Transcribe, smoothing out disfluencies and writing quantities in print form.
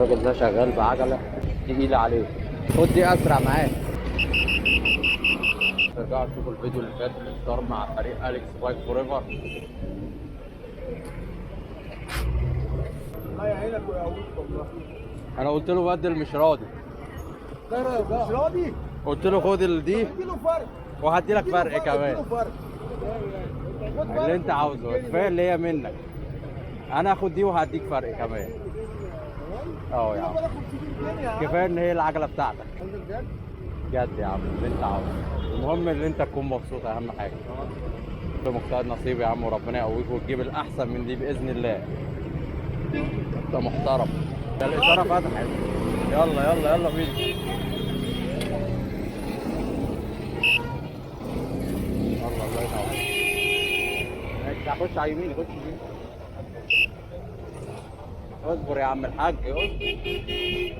الراجل ده شغال بعجلة تقيلة عليه. خد دي أسرع معاك. ترجعوا تشوفوا الفيديو اللي فات الإفطار مع فريق أليكس بايك فور ايفر. أنا قلت له بدل مش راضي. مش راضي. قلت له خد دي اديله فرق وهدي لك فرق كمان. اديله فرق. اللي أنت عاوزه كفاية اللي هي منك. أنا هاخد دي وهديك فرق كمان. أه يا عم كفاية إن هي العجلة بتاعتك. بجد يا عم اللي أنت عاوزه. المهم ان انت تكون مبسوط اهم حاجه. انت مجتهد نصيب يا عم وربنا يقويك وتجيب الاحسن من دي باذن الله. انت محترم. ده الاشاره فتحت. يلا يلا يلا بينا. يلا الله ينور. ماشي هخش على يمين خش يمين. اصبر يا عم الحاج اصبر.